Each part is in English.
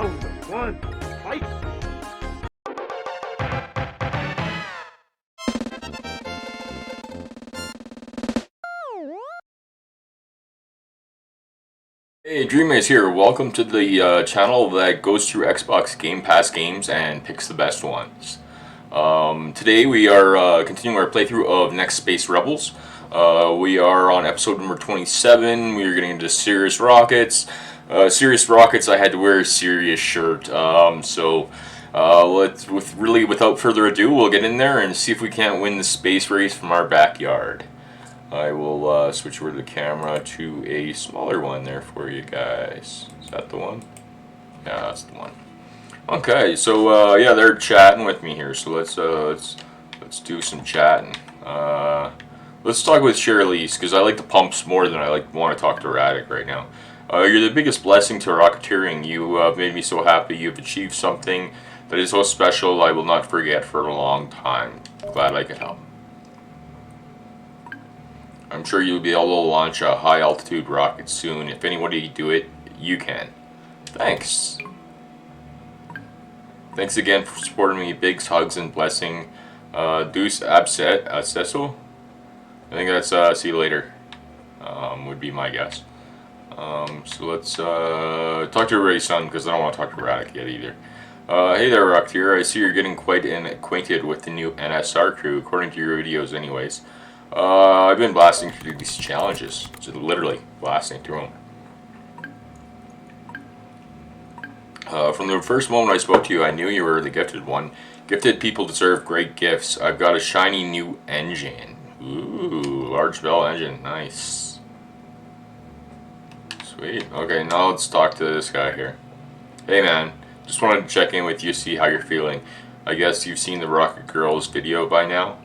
Round one, fight! Hey, Dreamace here. Welcome to the channel that goes through Xbox Game Pass games and picks the best ones. Today we are continuing our playthrough of Next Space Rebels. We are on episode number 27. We are getting into Serious Rockets. Serious Rockets, I had to wear a serious shirt. Without further ado, we'll get in there and see if we can't win the space race from our backyard. I will switch over the camera to a smaller one there for you guys. Is that the one? Yeah, that's the one. Okay, so yeah, they're chatting with me here. So let's do some chatting. Let's talk with Shirley's because I like the pumps more than I want to talk to Radic right now. You're the biggest blessing to rocketeering. You have made me so happy. You've achieved something that is so special. I will not forget for a long time. Glad I could help. I'm sure you'll be able to launch a high altitude rocket soon. If anybody do it, you can. Thanks. Thanks again for supporting me. Big hugs and blessing. Deuce Absesso? I think that's see you later. Would be my guess. So let's talk to Ray's son because I don't want to talk to Radic yet either. Hey there, Rocketeer. I see you're getting quite acquainted with the new NSR crew, according to your videos anyways. I've been blasting through these challenges. Just literally blasting through them. From the first moment I spoke to you, I knew you were the gifted one. Gifted people deserve great gifts. I've got a shiny new engine. Ooh, large bell engine. Nice. Sweet. Okay, now let's talk to this guy here. Hey man, just wanted to check in with you, see how you're feeling. I guess you've seen the Rocket Girls video by now.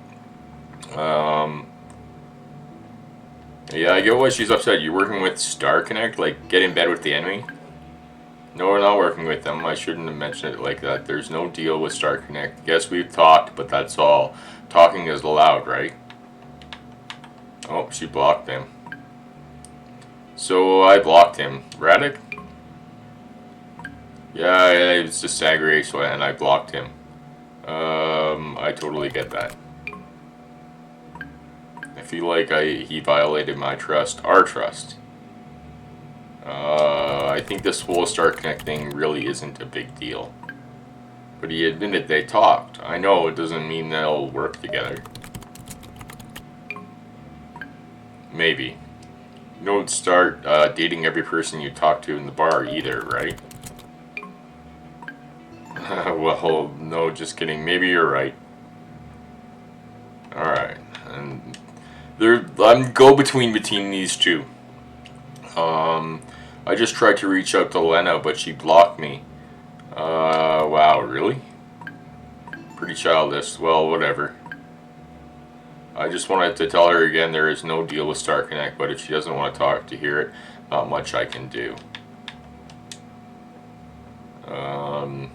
Yeah, I get why she's upset. You're working with Star Connect, like get in bed with the enemy? No, we're not working with them. I shouldn't have mentioned it like that. There's no deal with Star Connect. Yes, we've talked, but that's all. Talking is allowed, right? Oh, she blocked him. So I blocked him. Radic? Yeah, it was just Sagre, and I blocked him. I totally get that. I feel like he violated my trust, our trust. I think this whole Star Connect thing really isn't a big deal. But he admitted they talked. I know it doesn't mean they'll work together. Maybe. You don't start dating every person you talk to in the bar either, right? Well, no, just kidding. Maybe you're right. Alright. And I'm go-between these two. I just tried to reach out to Lena, but she blocked me. Wow, really? Pretty childish. Well, whatever. I just wanted to tell her again there is no deal with Star Connect, but if she doesn't want to talk to hear it, not much I can do. Do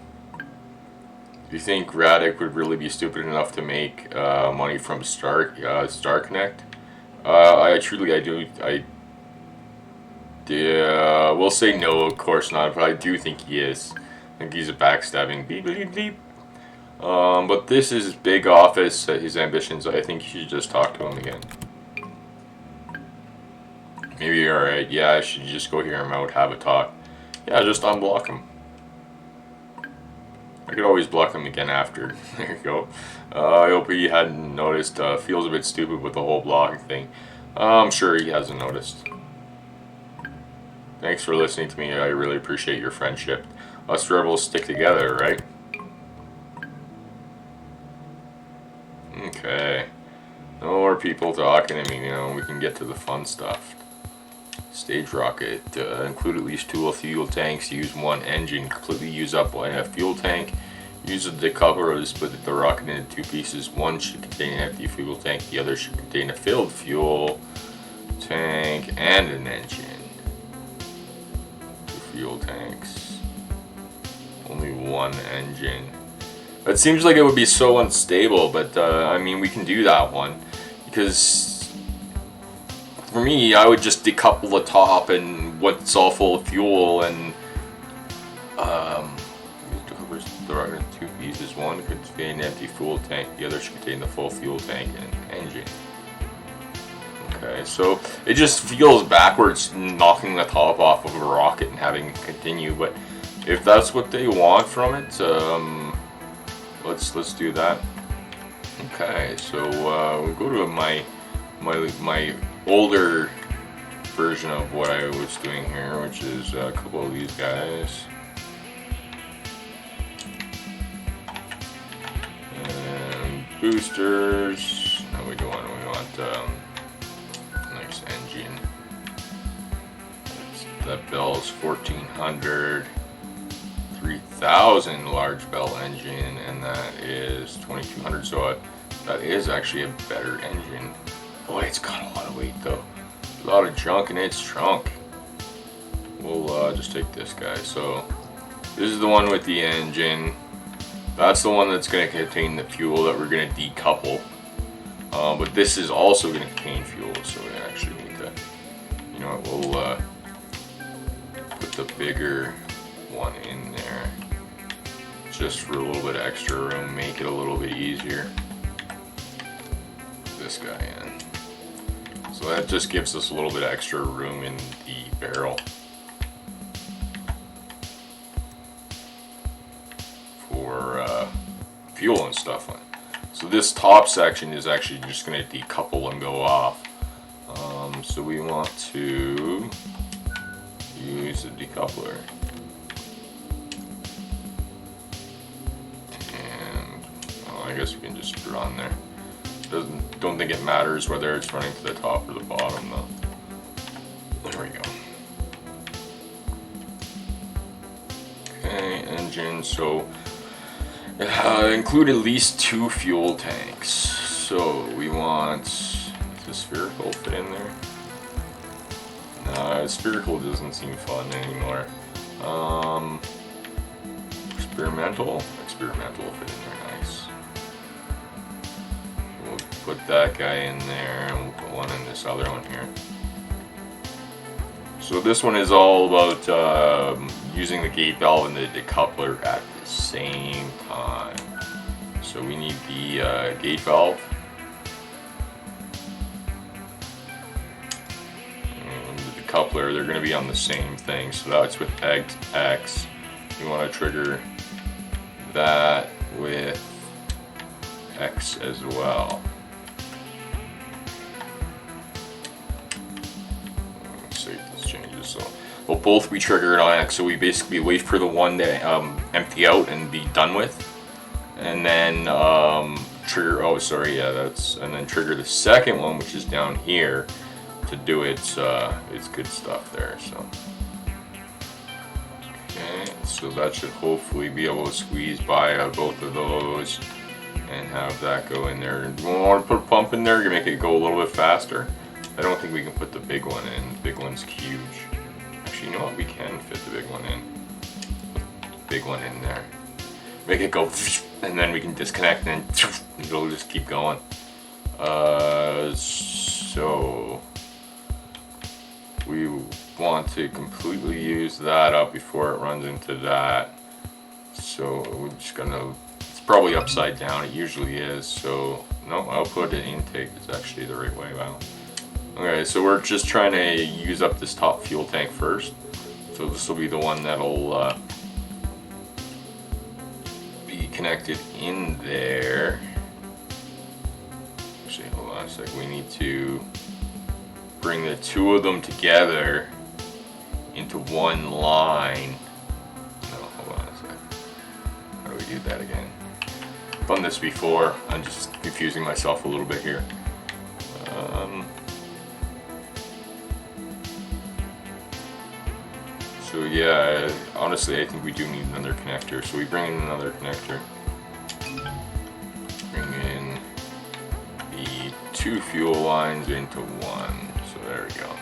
you think Radic would really be stupid enough to make money from Star Connect? I do. We'll say no, of course not, but I do think he is. I think he's a backstabbing beep beep beep. But this is his big office, his ambitions. I think you should just talk to him again. Maybe you're alright. Yeah, I should just go hear him out, have a talk. Yeah, just unblock him. I could always block him again after. There you go. I hope he hadn't noticed. Feels a bit stupid with the whole blocking thing. I'm sure he hasn't noticed. Thanks for listening to me. I really appreciate your friendship. Us rebels stick together, right? Okay. No more people talking to me, you know, we can get to the fun stuff. Stage rocket. Include at least 2 fuel tanks. Use 1 engine. Completely use up one fuel tank. Use a decoupler to split the rocket into 2 pieces. One should contain an empty fuel tank. The other should contain a filled fuel tank and an engine. 2 fuel tanks. Only 1 engine. It seems like it would be so unstable, but I mean, we can do that one because for me, I would just decouple the top and what's all full of fuel and Um, Throw in 2 pieces. One could contain an empty fuel tank. The other should contain the full fuel tank and engine. Okay, so it just feels backwards knocking the top off of a rocket and having it continue. But if that's what they want from it, let's do that. Okay, so we'll go to my older version of what I was doing here, which is a couple of these guys. And boosters. No, we don't want. We want nice engine. That bell's 1400. 3000 large bell engine, and that is 2200. So that is actually a better engine. Boy, it's got a lot of weight though. A lot of junk in its trunk. We'll just take this guy. So this is the one with the engine. That's the one that's going to contain the fuel that we're going to decouple. But this is also going to contain fuel, so we actually need to, you know what, we'll put the bigger one in there just for a little bit of extra room, make it a little bit easier. Put this guy in. So that just gives us a little bit of extra room in the barrel for fuel and stuff. So this top section is actually just going to decouple and go off. So we want to use a decoupler. And I guess we can just put it on there. Don't think it matters whether it's running to the top or the bottom though. There we go. Okay, engine. So include at least 2 fuel tanks. So we want, does the spherical fit in there? Nah, spherical doesn't seem fun anymore. Experimental will fit in there, nice. We'll put that guy in there, and we'll put one in this other one here. So this one is all about using the gate valve and the decoupler at the same time. So we need the gate valve and the decoupler. They're going to be on the same thing. So that's with X. You want to trigger that with X as well. Let's see if this changes. So they'll both be triggered on X. So we basically wait for the one to empty out and be done with, and then trigger. Oh, sorry, yeah, and then trigger the second one, which is down here, to do its good stuff there. So. Okay, so that should hopefully be able to squeeze by both of those and have that go in there. Do we want to put a pump in there to make it go a little bit faster? I don't think we can put the big one in. The big one's huge. Actually, you know what? We can fit the big one in. Put the big one in there. Make it go, and then we can disconnect, and it'll just keep going. So we want to completely use that up before it runs into that. So we're just gonna, it's probably upside down, it usually is. So no, output and intake is actually the right way. Wow. Okay, so we're just trying to use up this top fuel tank first. So this will be the one that'll be connected in there. Actually, hold on a sec, we need to bring the 2 of them together into one line. No, hold on a sec. How do we do that again? I've done this before. I'm just confusing myself a little bit here. So yeah, honestly, I think we do need another connector. So we bring in another connector. Bring in the 2 fuel lines into one. So there we go.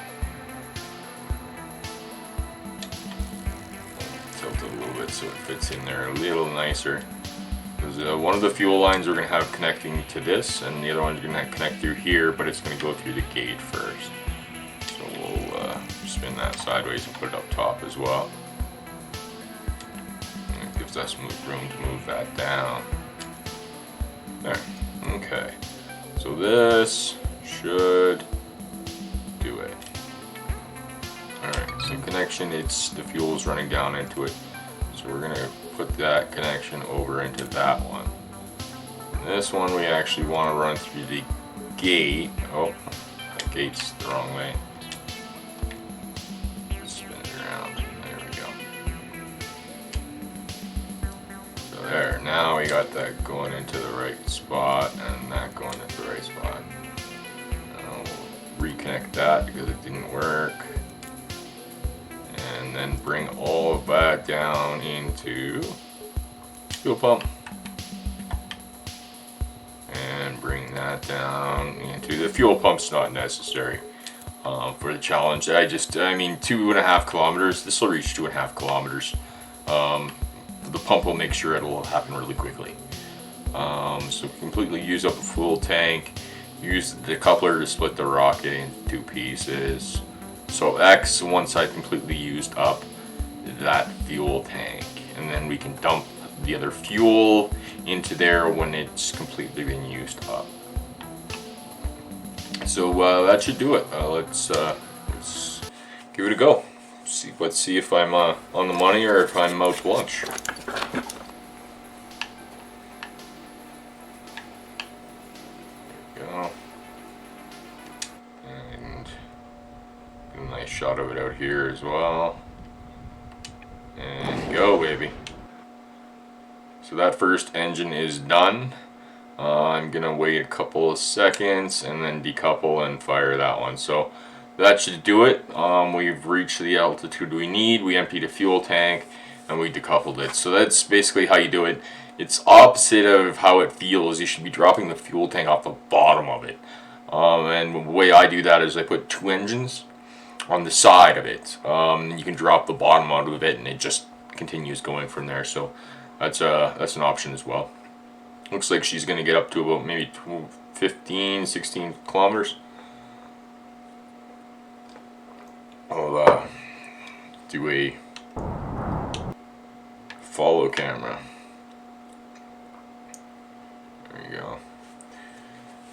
Tilt it a little bit so it fits in there a little nicer. Because one of the fuel lines we're going to have connecting to this, and the other one's going to connect through here, but it's going to go through the gate first. So we'll spin that sideways and put it up top as well. gives us room to move that down. There. Okay. So this should do it. Alright, so connection, the fuel is running down into it. So we're gonna put that connection over into that one. And this one we actually want to run through the gate. Oh, that gate's the wrong way. Spin it around. There we go. So there, now we got that going into the right spot and that going into the right spot. Now we'll reconnect that because it didn't work. And then bring all of that down into fuel pump. And bring that down into the fuel pump's not necessary for the challenge. I mean 2.5 kilometers. This will reach 2.5 kilometers. The pump will make sure it'll happen really quickly. So completely use up the fuel tank. Use the coupler to split the rocket into 2 pieces. So X, one side completely used up that fuel tank, and then we can dump the other fuel into there when it's completely been used up. So that should do it. Let's give it a go. Let's see if I'm on the money or if I'm out to lunch. There we go. And get a nice shot of it out here as well. And go, baby. So that first engine is done. I'm gonna wait a couple of seconds and then decouple and fire that one. So that should do it. We've reached the altitude we need. We emptied a fuel tank and we decoupled it. So that's basically how you do it. It's opposite of how it feels. You should be dropping the fuel tank off the bottom of it. And the way I do that is I put 2 engines on the side of it. You can drop the bottom out of it and it just continues going from there. So that's an option as well. Looks like she's going to get up to about maybe 15, 16 kilometers. I'll do a follow camera. There you go.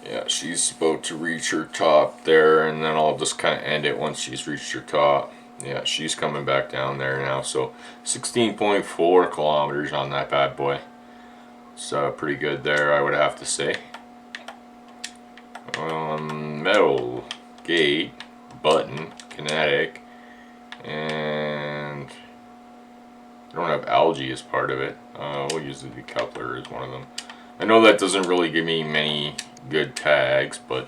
Yeah, she's about to reach her top there, and then I'll just kind of end it once she's reached her top. Yeah, she's coming back down there now, so 16.4 kilometers on that bad boy. So pretty good there, I would have to say. Metal, gate, button, kinetic, and I don't have algae as part of it. We'll use the decoupler as one of them. I know that doesn't really give me many good tags, but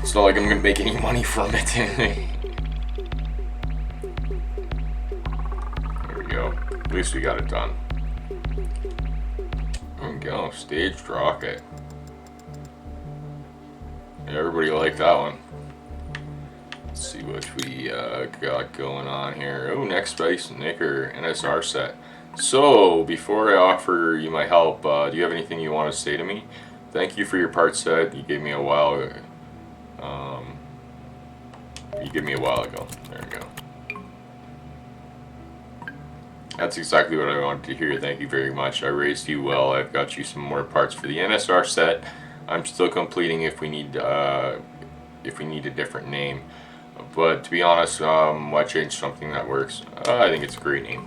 it's not like I'm gonna make any money from it. There we go. At least we got it done. There we go. Staged rocket. Yeah, everybody liked that one. Let's see what we got going on here. Oh, Next Space Nicker NSR set. So, before I offer you my help, do you have anything you want to say to me? Thank you for your part set. You gave me a while ago. There we go. That's exactly what I wanted to hear. Thank you very much. I raised you well. I've got you some more parts for the NSR set. I'm still completing if we need a different name. But to be honest, why change something that works? I think it's a great name.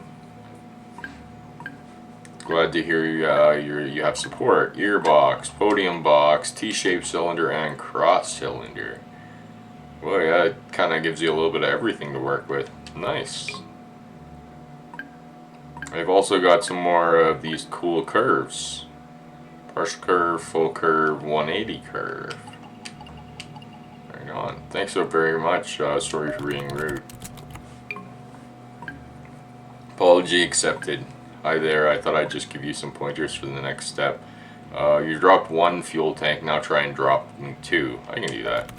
Glad to hear you have support. Gearbox, podium box, T-shaped cylinder, and cross cylinder. Well, yeah, it kind of gives you a little bit of everything to work with. Nice. I've also got some more of these cool curves. Partial curve, full curve, 180 curve. Right on. Thanks so very much. Sorry for being rude. Apology accepted. Hi there, I thought I'd just give you some pointers for the next step. You dropped 1 fuel tank, now try and drop 2. I can do that.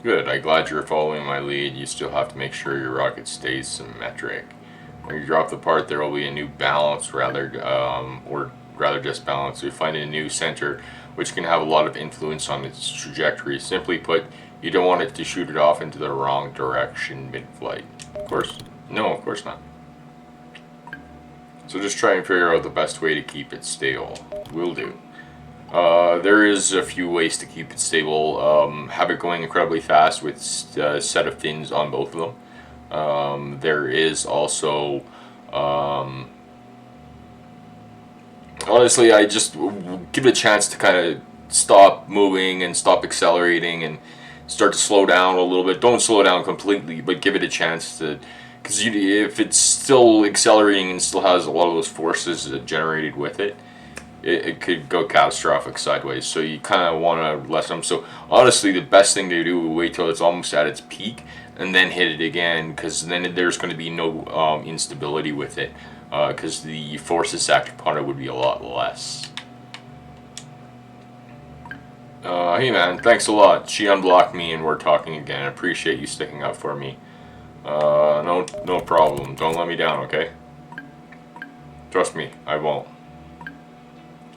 Good, I'm glad you're following my lead. You still have to make sure your rocket stays symmetric. When you drop the part, there will be a new balance, or rather just balance. You find a new center, which can have a lot of influence on its trajectory. Simply put, you don't want it to shoot it off into the wrong direction mid-flight. course. No, of course not. So just try and figure out the best way to keep it stable. Will do. There is a few ways to keep it stable. Have it going incredibly fast with a set of fins on both of them. There is also, honestly, I just give it a chance to kind of stop moving and stop accelerating and start to slow down a little bit. Don't slow down completely, but give it a chance to, because if it's still accelerating and still has a lot of those forces generated with it, it could go catastrophic sideways. So you kind of want to lessen them. So honestly, the best thing to do is wait till it's almost at its peak and then hit it again, because then there's going to be no instability with it, because the forces acting upon it would be a lot less. Hey man, thanks a lot. She unblocked me and we're talking again. I appreciate you sticking up for me. No problem. Don't let me down, okay? Trust me, I won't.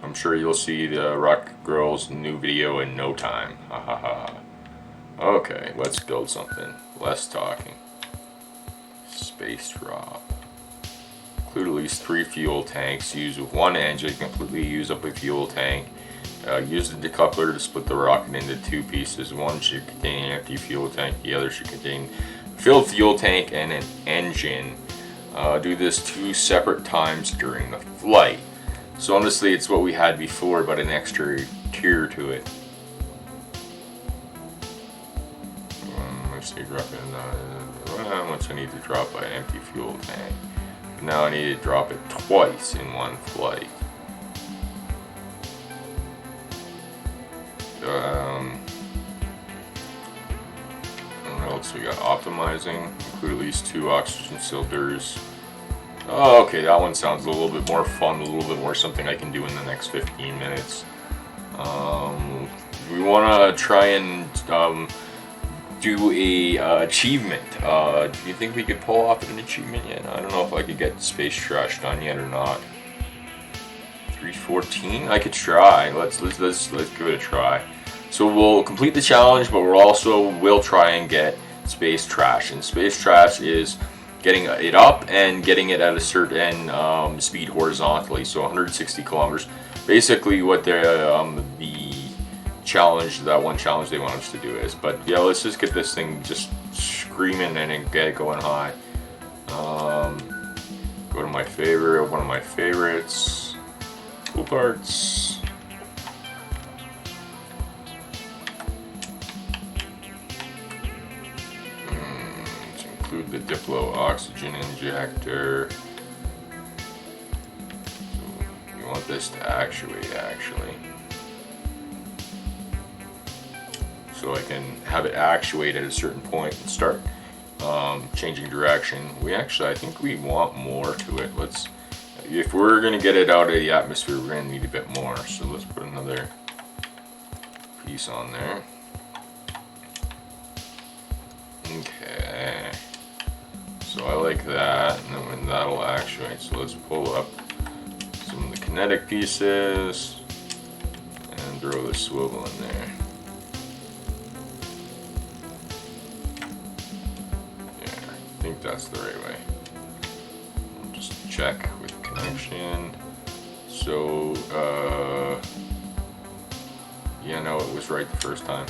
I'm sure you'll see the Rock Girl's new video in no time. Ha ha ha. Okay, let's build something. Less talking. Space drop. Include at least 3 fuel tanks. Use 1 engine. Completely use up a fuel tank. Use the decoupler to split the rocket into 2 pieces. One should contain an empty fuel tank. The other should contain a filled fuel tank and an engine. Do this 2 separate times during the flight. So honestly, it's what we had before, but an extra tier to it. Let's see, drop in. How much I need to drop by an empty fuel tank? Now I need to drop it twice in one flight. What else we got? Optimizing. Include at least 2 oxygen cylinders. Oh, okay, that one sounds a little bit more fun, a little bit more something I can do in the next 15 minutes. We want to try and do a achievement. Do you think we could pull off an achievement yet? I don't know if I could get space trash done yet or not. 314? I could try. Let's give it a try. So we'll complete the challenge, but we'll try and get space trash. And space trash is getting it up and getting it at a certain speed horizontally, so 160 kilometers. Basically, what the challenge, that one challenge they want us to do is. But yeah, let's just get this thing just screaming and get it going high. Go to my favorite, one of my favorites, cool parts. The Diplo oxygen injector. So you want this to actuate, actually. So I can have it actuate at a certain point and start changing direction. I think we want more to it. If we're gonna get it out of the atmosphere, we're gonna need a bit more. So let's put another piece on there. Okay. So I like that, and then that'll actuate. So let's pull up some of the kinetic pieces and throw the swivel in there. Yeah, I think that's the right way. I'll just check with connection. So, yeah, no, it was right the first time.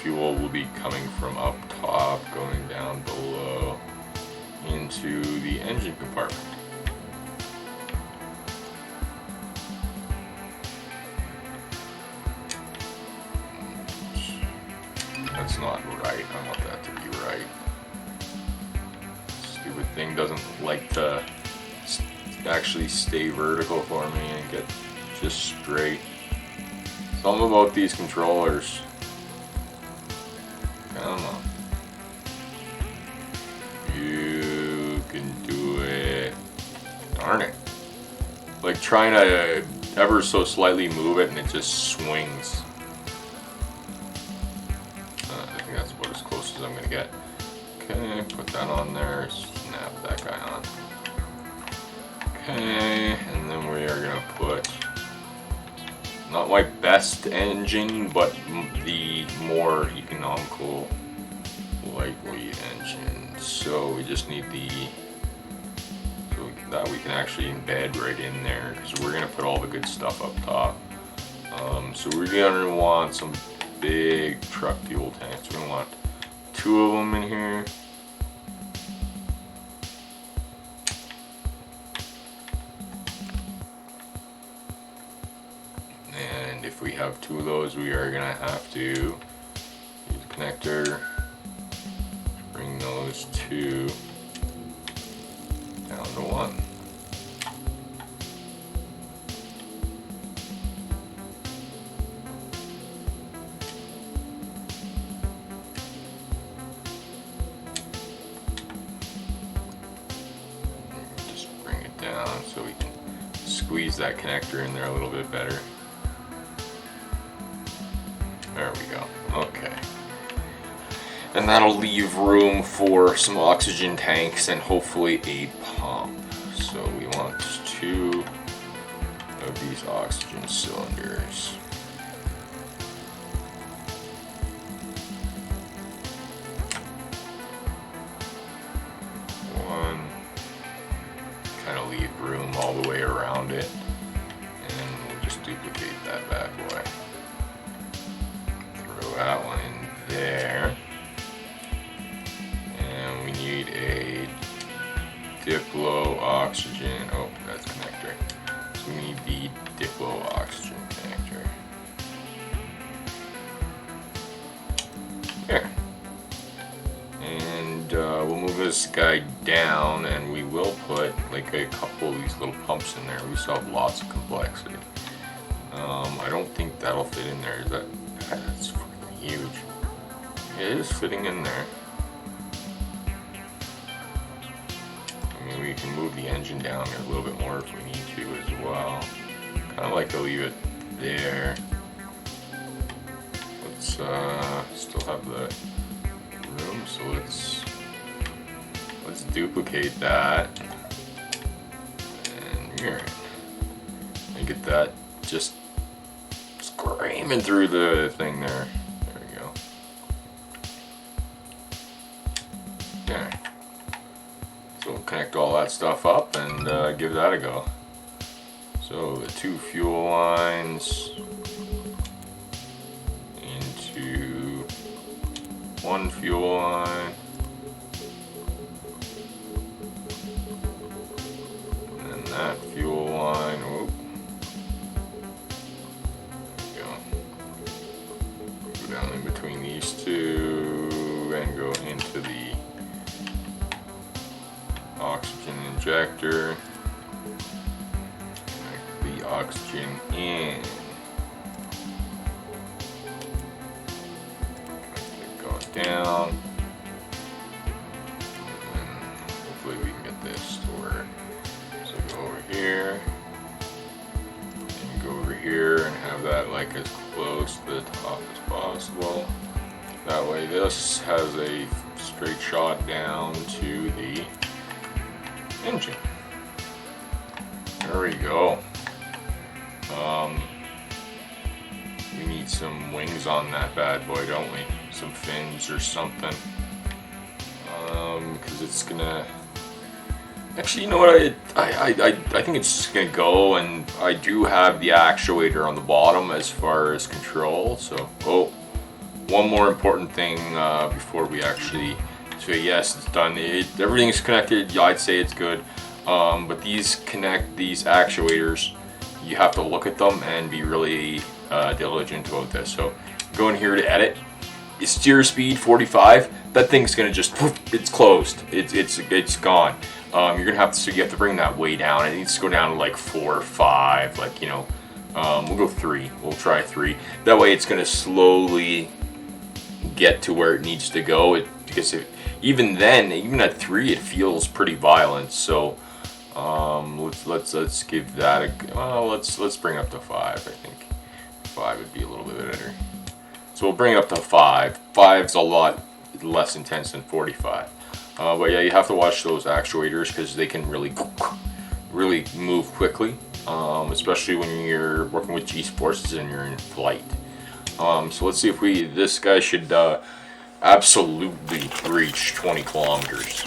Fuel will be coming from up top, going down below into the engine compartment. That's not right. I want that to be right. Stupid thing doesn't like to actually stay vertical for me and get just straight. Something about these controllers. Come on. You can do it. Darn it. Like trying to ever so slightly move it and it just swings. I think that's about as close as I'm going to get. Okay, put that on there. Snap that guy on. Okay, and then we are gonna put not my best engine, but the more economical lightweight engine. So we just need the that we can actually embed right in there, because we're gonna put all the good stuff up top. So we're gonna want some big truck fuel tanks. We're gonna want 2 of them in here. And if we have 2 of those, we are gonna have to use a connector, bring those 2 down to 1. Just bring it down so we can squeeze that connector in there a little bit better. There we go. Okay. And that'll leave room for some oxygen tanks and hopefully a pump. So we want 2 of these oxygen cylinders. One. Kind of leave room all the way around it. And we'll just duplicate that bad boy. Throw that one in there. And we need a Diplo oxygen. Oh, that's connector. So we need the Diplo oxygen connector. There. And we'll move this guy down, and we will put like a couple of these little pumps in there. We still have lots of complexity. I don't think that'll fit in there. That's freaking huge. It is fitting in there. I mean, we can move the engine down here a little bit more if we need to as well. Kind of like to leave it there. Let's still have the room, so let's duplicate that. And here, and get that just screaming through the thing there. There we go. Okay. So we'll connect all that stuff up and give that a go. So the 2 fuel lines into 1 fuel line, and then that fuel line. Oh, there we go. Go down in between these 2 and go into the oxygen injector. Connect the oxygen in. Down, and hopefully we can get this to work. So go over here and go over here and have that like as close to the top as possible. That way this has a straight shot down to the engine. There we go. We need some wings on that bad boy, don't we? Some fins or something, because it's gonna. Actually, you know what? I think it's just gonna go, and I do have the actuator on the bottom as far as control. So, oh, one more important thing before we actually say yes, it's done. Everything's connected. Yeah, I'd say it's good, but these actuators. You have to look at them and be really diligent about this. So, go in here to edit. Steer speed 45. That thing's gonna just it's closed. It's gone. You're gonna have to, so you have to bring that way down. It needs to go down to like 4 or 5. Like, you know, we'll go 3. We'll try 3. That way it's gonna slowly get to where it needs to go. Because even then, even at 3, it feels pretty violent. So let's give that a let's bring up to 5. I think 5 would be a little bit better. So we'll bring it up to 5. 5's a lot less intense than 45. But yeah, you have to watch those actuators because they can really really move quickly, especially when you're working with G-forces and you're in flight. So let's see if this guy should absolutely reach 20 kilometers.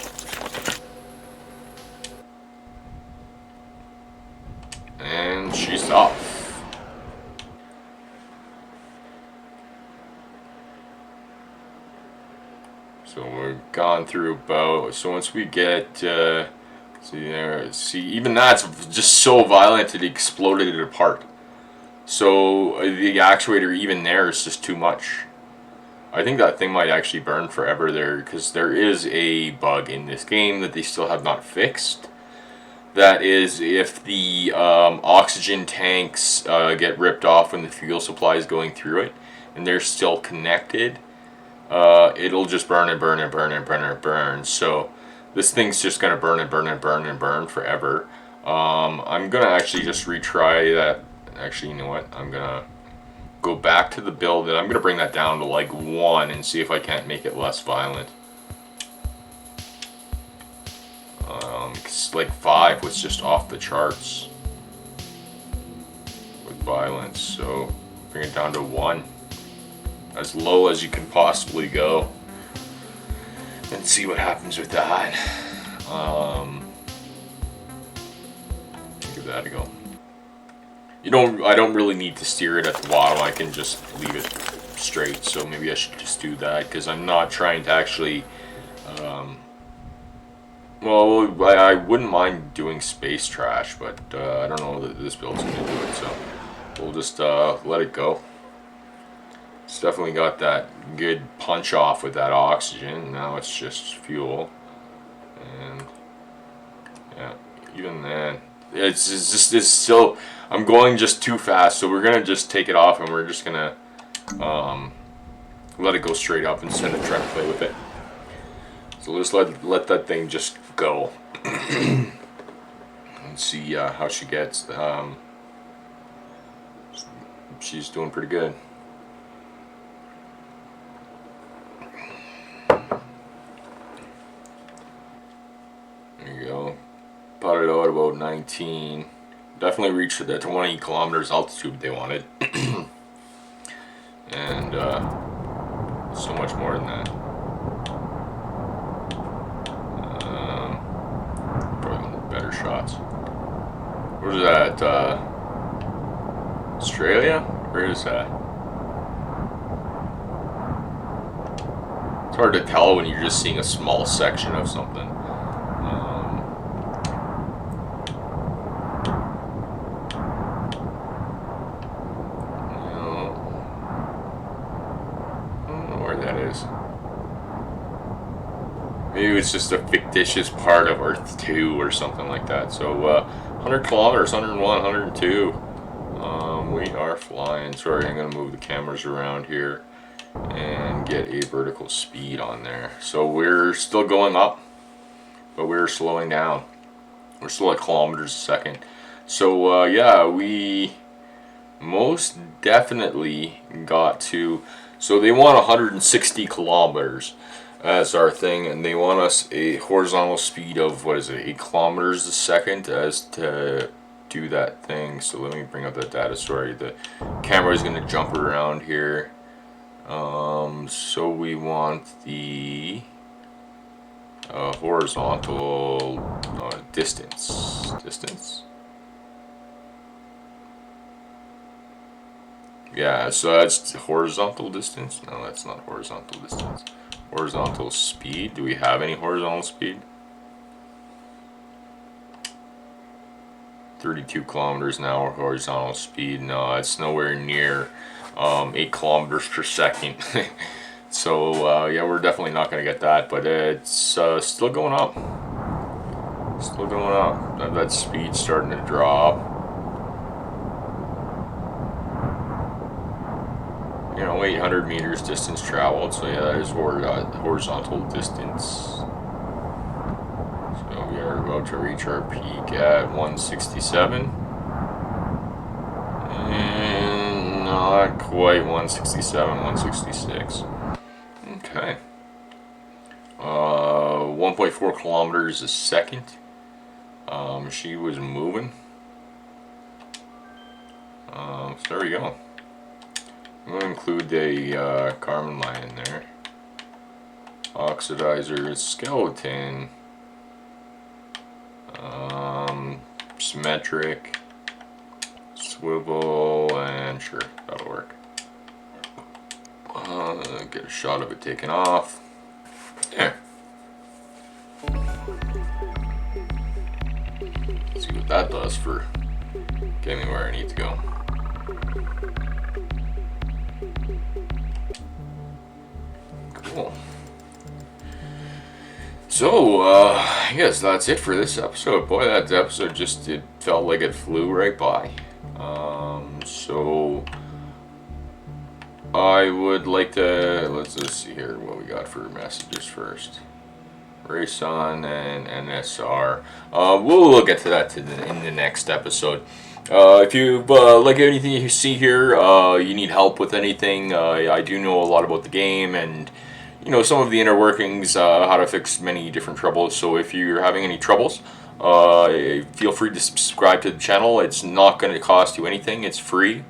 And she's off. So we've gone through about, so once we get, see, even that's just so violent it exploded it apart. So the actuator even there is just too much. I think that thing might actually burn forever there, because there is a bug in this game that they still have not fixed. That is, if the oxygen tanks get ripped off when the fuel supply is going through it, and they're still connected, it'll just burn and burn and burn and burn and burn. So this thing's just gonna burn and burn and burn and burn forever. I'm gonna actually just retry that. Actually, you know what? I'm gonna go back to the build and I'm gonna bring that down to like 1 and see if I can't make it less violent. Cause like 5 was just off the charts with violence. So bring it down to 1. As low as you can possibly go, and see what happens with that. Give that a go. I don't really need to steer it at the bottom. I can just leave it straight. So maybe I should just do that, because I'm not trying to actually. Well, I wouldn't mind doing space trash, but I don't know that this build's gonna do it. So we'll just let it go. It's definitely got that good punch off with that oxygen. Now it's just fuel, and yeah, even then, it's still. I'm going just too fast, so we're gonna just take it off, and we're just gonna let it go straight up instead of trying to play with it. So just let that thing just go, and see how she gets. She's doing pretty good. There you go. Potted out about 19. Definitely reached the 20 kilometers altitude they wanted. And so much more than that. Probably one of the better shots. What is that? Australia? Where is that? It's hard to tell when you're just seeing a small section of something. Maybe it's just a fictitious part of Earth 2 or something like that. So 100 kilometers, 101, 102. We are flying. Sorry, I'm going to move the cameras around here and get a vertical speed on there. So we're still going up, but we're slowing down. We're still at kilometers a second. So yeah, we most definitely got to. So they want 160 kilometers as our thing, and they want us a horizontal speed of, what is it, 8 kilometers a second as to do that thing. So let me bring up that data. Sorry, the camera is going to jump around here. So we want the horizontal distance. Yeah, so that's horizontal distance. No, that's not horizontal distance. Horizontal speed. Do we have any horizontal speed? 32 kilometers an hour horizontal speed. No, it's nowhere near 8 kilometers per second. So yeah, we're definitely not going to get that, but it's still going up. Still going up. That speed's starting to drop. You know, 800 meters distance traveled, so yeah, that is horizontal distance. So we are about to reach our peak at 167. And not quite 167, 166. Okay. 1.4 kilometers a second. She was moving. So there we go. I'm going to include the Carmen line in there. Oxidizer, skeleton, symmetric, swivel, and sure, that'll work. Get a shot of it taken off. There. See what that does for getting me where I need to go. Cool. So, I guess that's it for this episode. Boy, that episode it felt like it flew right by. So, I would like to, let's just see here what we got for messages first. Rayson and NSR. We'll get to that in the next episode. If you like anything you see here, you need help with anything, I do know a lot about the game and some of the inner workings, how to fix many different troubles. So if you're having any troubles, feel free to subscribe to the channel. It's not going to cost you anything. It's free.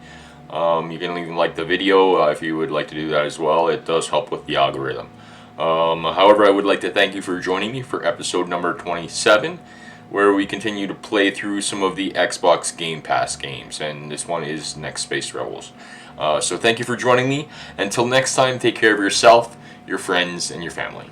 You can even like the video if you would like to do that as well. It does help with the algorithm. However, I would like to thank you for joining me for episode number 27, where we continue to play through some of the Xbox Game Pass games, and this one is Next Space Rebels. So thank you for joining me. Until next time, take care of yourself, your friends, and your family.